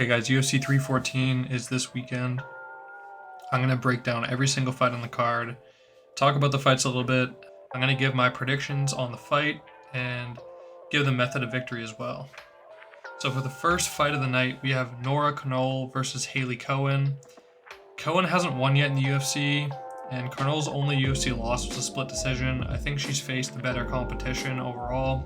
Okay guys, UFC 314 is this weekend. I'm going to break down every single fight on the card, talk about the fights a little bit. I'm going to give my predictions on the fight and give the method of victory as well. So for the first fight of the night, we have Nora Knoll versus Haley Cohen. Cohen hasn't won yet in the UFC, and Knoll's only UFC loss was a split decision. I think she's faced the better competition overall.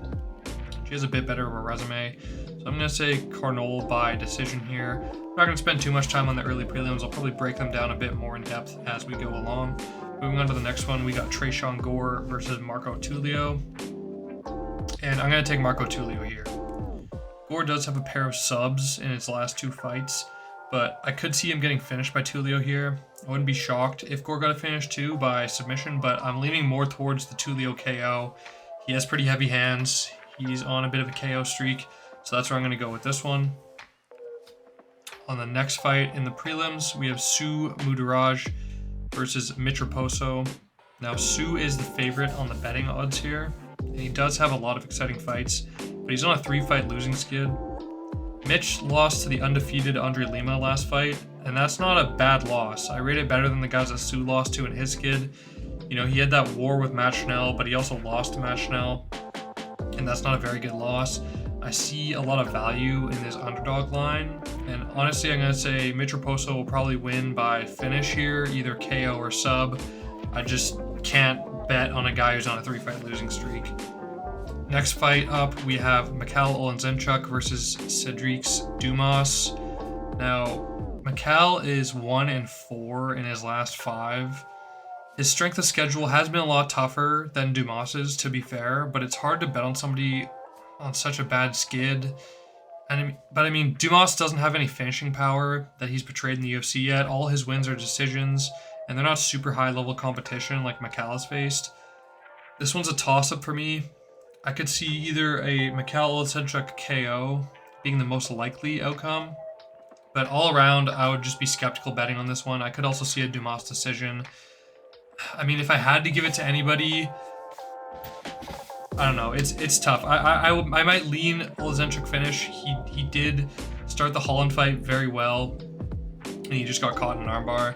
She has a bit better of a resume. So I'm going to say Knoll by decision here. I'm not going to spend too much time on the early prelims. I'll probably break them down a bit more in depth as we go along. Moving on to the next one, we got Tresean Gore versus Marco Tulio. And I'm going to take Marco Tulio here. Gore does have a pair of subs in his last two fights, but I could see him getting finished by Tulio here. I wouldn't be shocked if Gore got a finish too by submission, but I'm leaning more towards the Tulio KO. He has pretty heavy hands. He's on a bit of a KO streak, so that's where I'm going to go with this one. On the next fight in the prelims, we have Sue Mudaraj versus Mitraposo. Now, Sue is the favorite on the betting odds here, and he does have a lot of exciting fights, but he's on a 3-fight losing skid. Mitch lost to the undefeated Andre Lima last fight, and that's not a bad loss. I rate it better than the guys that Sue lost to in his skid. You know, he had that war with Matt Schnell, but he also lost to Matt Schnell, and that's not a very good loss. I see a lot of value in this underdog line, and honestly, I'm going to say Mitraposo will probably win by finish here, either KO or sub. I just can't bet on a guy who's on a 3-fight losing streak. Next fight up, we have Mikhail Olenczynchuk versus Cedric Dumas. Now, Mikhail is 1-4 in his last 5. His strength of schedule has been a lot tougher than Dumas's, to be fair, but it's hard to bet on somebody on such a bad skid. But I mean, Dumas doesn't have any finishing power that he's portrayed in the UFC yet. All his wins are decisions, and they're not super high-level competition like Mikhail has faced. This one's a toss-up for me. I could see either a Mikhail Olenczynchuk KO being the most likely outcome, but all around, I would just be skeptical betting on this one. I could also see a Dumas decision. I mean, if I had to give it to anybody, I don't know. It's tough. I might lean Olenczynchuk finish. He did start the Holland fight very well, and he just got caught in an armbar.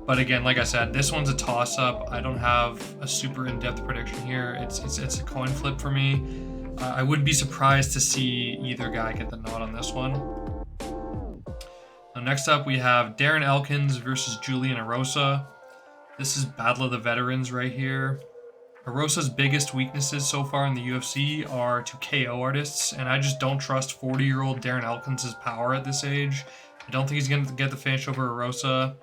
But again, like I said, this one's a toss-up. I don't have a super in-depth prediction here. It's a coin flip for me. I wouldn't be surprised to see either guy get the nod on this one. Now, next up, we have Darren Elkins versus Julian Erosa. This is Battle of the Veterans right here. Erosa's biggest weaknesses so far in the UFC are to KO artists, and I just don't trust 40-year-old Darren Elkins' power at this age. I don't think he's going to get the finish over Erosa.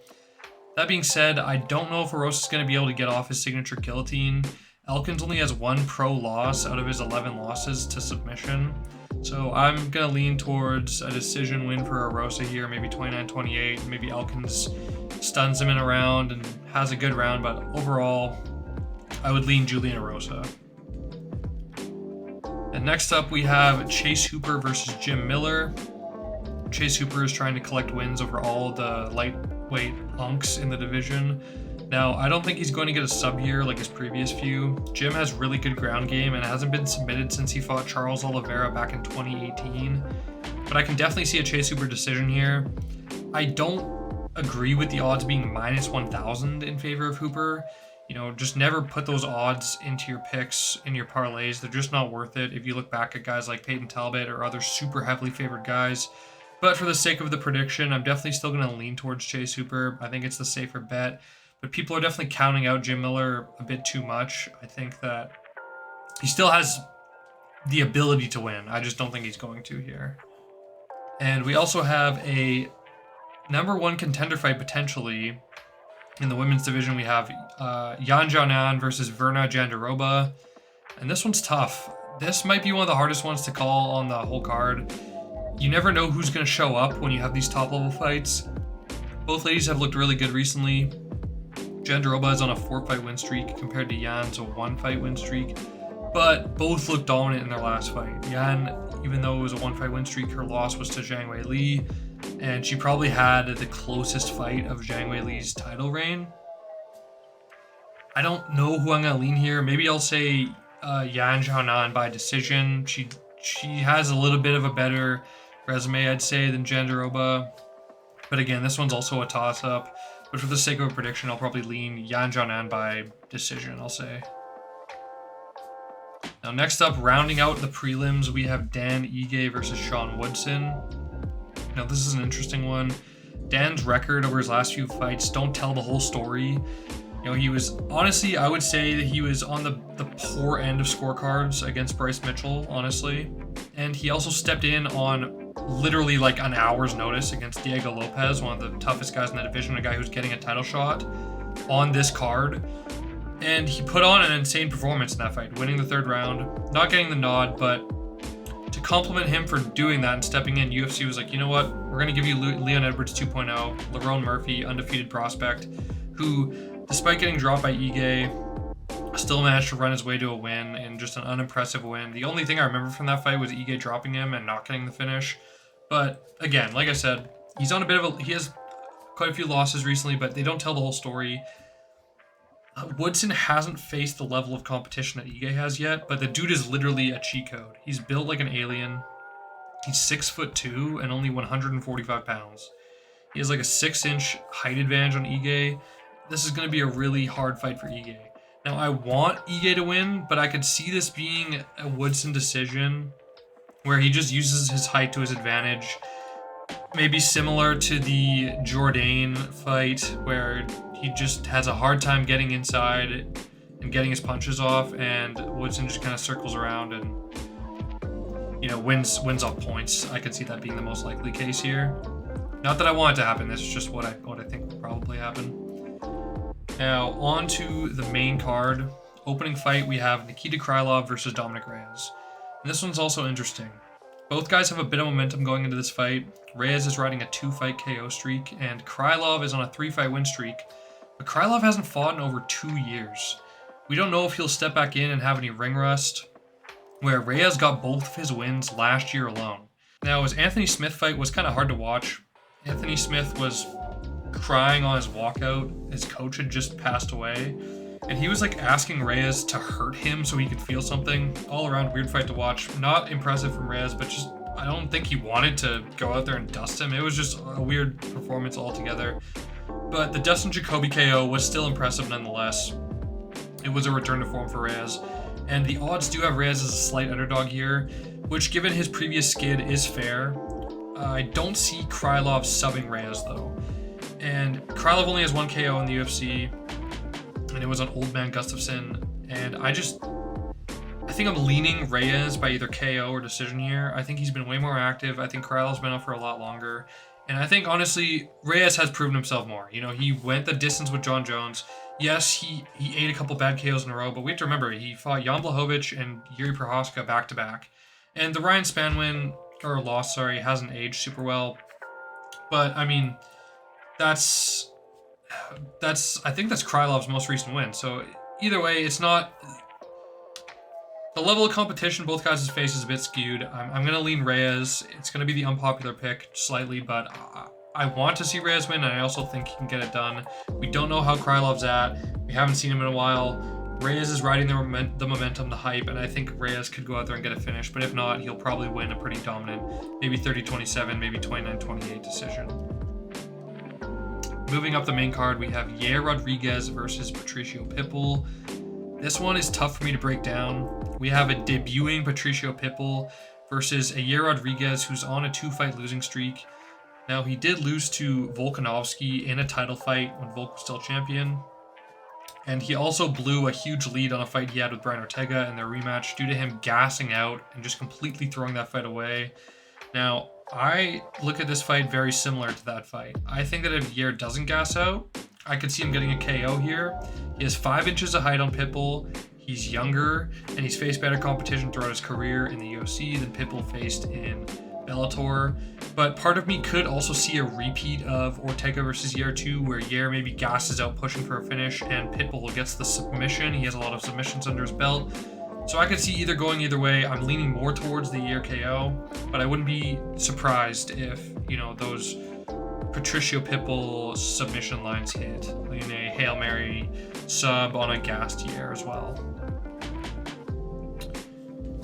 That being said, I don't know if Erosa's going to be able to get off his signature guillotine. Elkins only has 1 pro loss out of his 11 losses to submission. So I'm going to lean towards a decision win for Erosa here, maybe 29-28. Maybe Elkins stuns him in a round and has a good round, but overall, I would lean Julian Erosa. And next up, we have Chase Hooper versus Jim Miller. Chase Hooper is trying to collect wins over all the lightweight unks in the division. Now, I don't think he's going to get a sub here like his previous few. Jim has really good ground game and hasn't been submitted since he fought Charles Oliveira back in 2018. But I can definitely see a Chase Hooper decision here. I don't agree with the odds being minus 1,000 in favor of Hooper. You know, just never put those odds into your picks, in your parlays. They're just not worth it if you look back at guys like Peyton Talbot or other super heavily favored guys. But for the sake of the prediction, I'm definitely still going to lean towards Chase Hooper. I think it's the safer bet. But people are definitely counting out Jim Miller a bit too much. I think that he still has the ability to win. I just don't think he's going to here. And we also have a number 1 contender fight potentially. In the women's division, we have Yan Xiaonan versus Verna Jandiroba. And this one's tough. This might be one of the hardest ones to call on the whole card. You never know who's going to show up when you have these top-level fights. Both ladies have looked really good recently. Jandiroba is on a 4-fight win streak compared to Yan's a 1-fight win streak. But both looked dominant in their last fight. Yan, even though it was a 1-fight win streak, her loss was to Zhang Weili. And she probably had the closest fight of Zhang Weili's title reign. I don't know who I'm going to lean here. Maybe I'll say Yan Xiaonan by decision. She has a little bit of a better resume, I'd say, than Jandiroba. But again, this one's also a toss-up. But for the sake of a prediction, I'll probably lean Yan Jianan by decision, I'll say. Now, next up, rounding out the prelims, we have Dan Ige versus Sean Woodson. Now, this is an interesting one. Dan's record over his last few fights don't tell the whole story. You know, he was, honestly, I would say that he was on the poor end of scorecards against Bryce Mitchell, honestly. And he also stepped in on literally like an hour's notice against Diego Lopez, one of the toughest guys in the division, a guy who's getting a title shot on this card. And he put on an insane performance in that fight, winning the third round, not getting the nod, but to compliment him for doing that and stepping in, UFC was like, you know what, we're going to give you Leon Edwards 2.0, Lerone Murphy, undefeated prospect, who, despite getting dropped by Ige, still managed to run his way to a win, and just an unimpressive win. The only thing I remember from that fight was Ige dropping him and not getting the finish. But again, like I said, he's on a bit of he has quite a few losses recently, but they don't tell the whole story. Woodson hasn't faced the level of competition that Ige has yet, but the dude is literally a cheat code. He's built like an alien. He's 6'2" and only 145 pounds. He has like a 6-inch height advantage on Ige. This is going to be a really hard fight for Ige. Now, I want Ige to win, but I could see this being a Woodson decision where he just uses his height to his advantage. Maybe similar to the Jourdain fight where he just has a hard time getting inside and getting his punches off, and Woodson just kind of circles around and, you know, wins off points. I could see that being the most likely case here. Not that I want it to happen, this is just what I think will probably happen. Now, on to the main card. Opening fight, we have Nikita Krylov versus Dominic Reyes. And this one's also interesting. Both guys have a bit of momentum going into this fight. Reyes is riding a 2-fight KO streak, and Krylov is on a 3-fight win streak. But Krylov hasn't fought in over 2 years. We don't know if he'll step back in and have any ring rust, where Reyes got both of his wins last year alone. Now, his Anthony Smith fight was kind of hard to watch. Anthony Smith was crying on his walkout. His coach had just passed away, and he was like asking Reyes to hurt him so he could feel something. All around weird fight to watch. Not impressive from Reyes, but just I don't think he wanted to go out there and dust him. It was just a weird performance altogether. But the Dustin Jacoby KO was still impressive nonetheless. It was a return to form for Reyes, and the odds do have Reyes as a slight underdog here, which given his previous skid is fair. I don't see Krylov subbing Reyes though. And Krylov only has 1 KO in the UFC, and it was on Old Man Gustafsson. And I think I'm leaning Reyes by either KO or decision here. I think he's been way more active. I think Krylov's been out for a lot longer. And I think, honestly, Reyes has proven himself more. You know, he went the distance with John Jones. Yes, he ate a couple bad KOs in a row, but we have to remember, he fought Jan Blachowicz and Yuri Prochazka back-to-back. And the Ryan Spann loss, hasn't aged super well. But, I mean, I think that's Krylov's most recent win. So either way, it's not the level of competition both guys' face is a bit skewed. I'm going to lean Reyes. It's going to be the unpopular pick slightly, but I want to see Reyes win, and I also think he can get it done. We don't know how Krylov's at. We haven't seen him in a while. Reyes is riding the momentum, the hype, and I think Reyes could go out there and get a finish, but if not, he'll probably win a pretty dominant, maybe 30-27, maybe 29-28 decision. Moving up the main card, we have Yair Rodriguez versus Patricio Pitbull. This one is tough for me to break down. We have a debuting Patricio Pitbull versus a Yair Rodriguez who's on a 2-fight losing streak. Now, he did lose to Volkanovski in a title fight when Volk was still champion. And he also blew a huge lead on a fight he had with Brian Ortega in their rematch due to him gassing out and just completely throwing that fight away. Now, I look at this fight very similar to that fight. I think that if Yair doesn't gas out, I could see him getting a KO here. He has 5 inches of height on Pitbull. He's younger, and he's faced better competition throughout his career in the UFC than Pitbull faced in Bellator. But part of me could also see a repeat of Ortega versus Yair 2, where Yair maybe gasses out pushing for a finish, and Pitbull gets the submission. He has a lot of submissions under his belt. So I could see either going either way. I'm leaning more towards the Yair KO, but I wouldn't be surprised if, those Patricio Pitbull submission lines hit in a Hail Mary sub on a gassed Yair as well.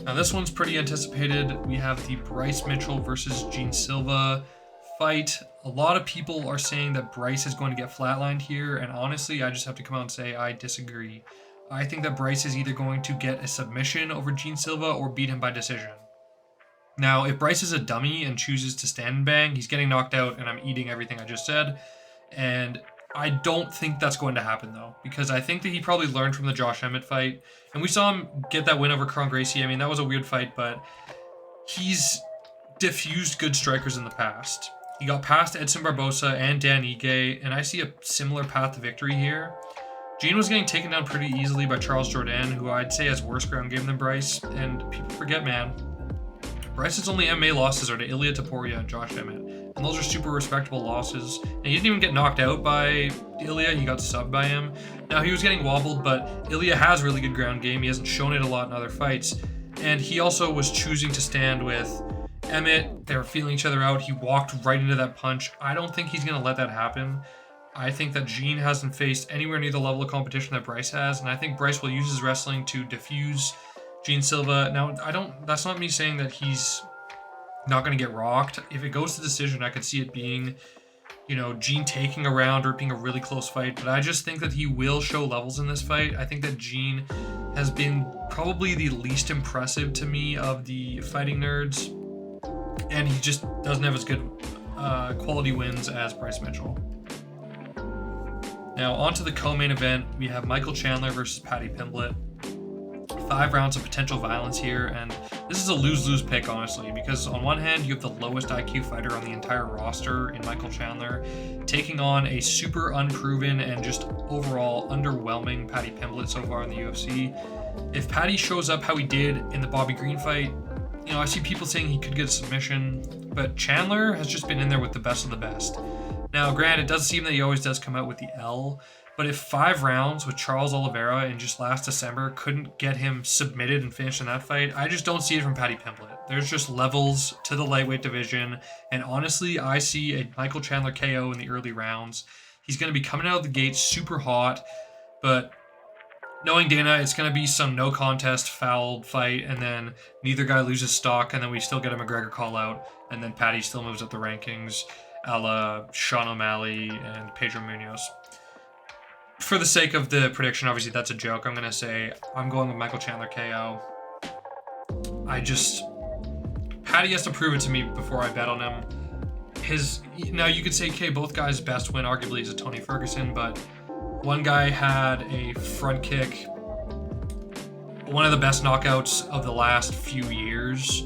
Now this one's pretty anticipated. We have the Bryce Mitchell versus Gene Silva fight. A lot of people are saying that Bryce is going to get flatlined here, and honestly, I just have to come out and say I disagree. I think that Bryce is either going to get a submission over Gene Silva or beat him by decision. Now, if Bryce is a dummy and chooses to stand and bang, he's getting knocked out, and I'm eating everything I just said. And I don't think that's going to happen, though, because I think that he probably learned from the Josh Emmett fight. And we saw him get that win over Kron Gracie. I mean, that was a weird fight, but he's diffused good strikers in the past. He got past Edson Barbosa and Dan Ige, and I see a similar path to victory here. Gene was getting taken down pretty easily by Charles Jourdain, who I'd say has worse ground game than Bryce, and people forget, man, Bryce's only MMA losses are to Ilia Topuria and Josh Emmett, and those are super respectable losses. And he didn't even get knocked out by Ilia, he got subbed by him. Now, he was getting wobbled, but Ilia has really good ground game. He hasn't shown it a lot in other fights, and he also was choosing to stand with Emmett. They were feeling each other out. He walked right into that punch. I don't think he's going to let that happen. I think that Gene hasn't faced anywhere near the level of competition that Bryce has, and I think Bryce will use his wrestling to diffuse Gene Silva. Now, that's not me saying that he's not going to get rocked. If it goes to decision, I could see it being, Gene taking a round or it being a really close fight, but I just think that he will show levels in this fight. I think that Gene has been probably the least impressive to me of the fighting nerds, and he just doesn't have as good quality wins as Bryce Mitchell. Now, on to the co-main event, we have Michael Chandler versus Paddy Pimblett. 5 rounds of potential violence here, and this is a lose-lose pick, honestly, because on one hand, you have the lowest IQ fighter on the entire roster in Michael Chandler, taking on a super unproven and just overall underwhelming Paddy Pimblett so far in the UFC. If Paddy shows up how he did in the Bobby Green fight, I see people saying he could get a submission, but Chandler has just been in there with the best of the best. Now, granted, it does seem that he always does come out with the L, but if 5 rounds with Charles Oliveira in just last December couldn't get him submitted and finished in that fight, I just don't see it from Paddy Pimblett. There's just levels to the lightweight division, and honestly, I see a Michael Chandler KO in the early rounds. He's going to be coming out of the gate super hot, but knowing Dana, it's going to be some no contest fouled fight, and then neither guy loses stock, and then we still get a McGregor call out, and then Paddy still moves up the rankings, a la Sean O'Malley and Pedro Munoz. For the sake of the prediction, obviously that's a joke. I'm going to say I'm going with Michael Chandler KO. Paddy has to prove it to me before I bet on him. Now you could say, okay, both guys' best win arguably is a Tony Ferguson, but one guy had a front kick, one of the best knockouts of the last few years,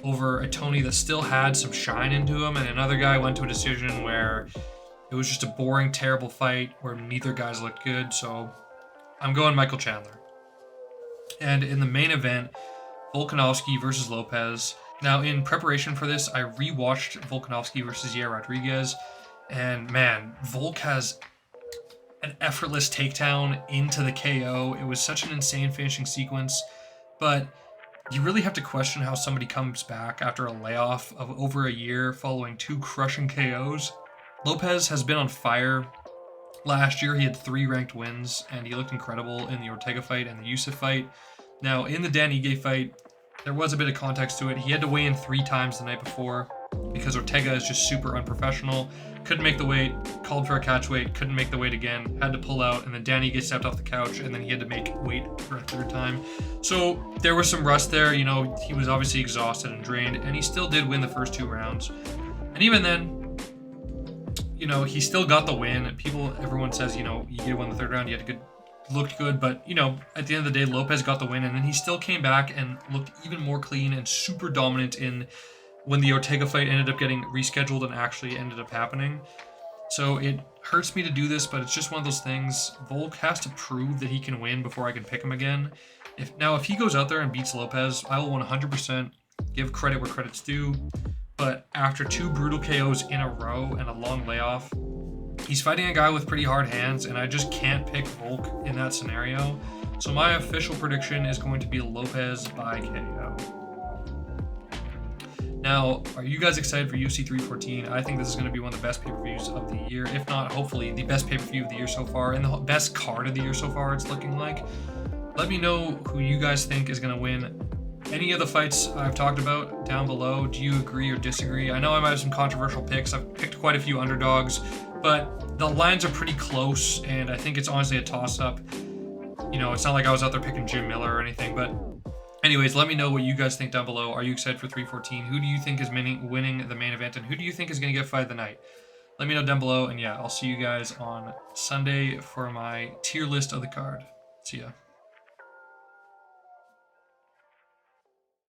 over a Tony that still had some shine into him, and another guy went to a decision where it was just a boring, terrible fight where neither guys looked good, so I'm going Michael Chandler. And in the main event, Volkanovski versus Lopez. Now, in preparation for this, I rewatched Volkanovski versus Yair Rodriguez, and man, Volk has an effortless takedown into the KO. It was such an insane finishing sequence, but you really have to question how somebody comes back after a layoff of over a year following 2 crushing KOs. Lopez has been on fire. Last year, he had 3 ranked wins, and he looked incredible in the Ortega fight and the Youssef fight. Now, in the Dan Ige fight, there was a bit of context to it. He had to weigh in 3 times the night before because Ortega is just super unprofessional. Couldn't make the weight, called for a catch weight, couldn't make the weight again, had to pull out, and then Dan Ige stepped off the couch, and then he had to make weight for a 3rd time. So there was some rust there. He was obviously exhausted and drained, and he still did win the first 2 rounds. And even then, he still got the win. Everyone says, Ige won the 3rd round, looked good, but at the end of the day, Lopez got the win, and then he still came back and looked even more clean and super dominant when the Ortega fight ended up getting rescheduled and actually ended up happening. So it hurts me to do this, but it's just one of those things. Volk has to prove that he can win before I can pick him again. If he goes out there and beats Lopez, I will 100% give credit where credit's due. But after 2 brutal KOs in a row and a long layoff, he's fighting a guy with pretty hard hands, and I just can't pick Volk in that scenario. So my official prediction is going to be Lopez by KO. Now, are you guys excited for UFC 314? I think this is going to be one of the best pay-per-views of the year, if not, hopefully, the best pay-per-view of the year so far, and the best card of the year so far, it's looking like. Let me know who you guys think is going to win any of the fights I've talked about down below, do you agree or disagree? I know I might have some controversial picks. I've picked quite a few underdogs, but the lines are pretty close, and I think it's honestly a toss-up. You know, it's not like I was out there picking Jim Miller or anything, but anyways, let me know what you guys think down below. Are you excited for 314? Who do you think is winning the main event, and who do you think is going to get fight of the night? Let me know down below, and yeah, I'll see you guys on Sunday for my tier list of the card. See ya.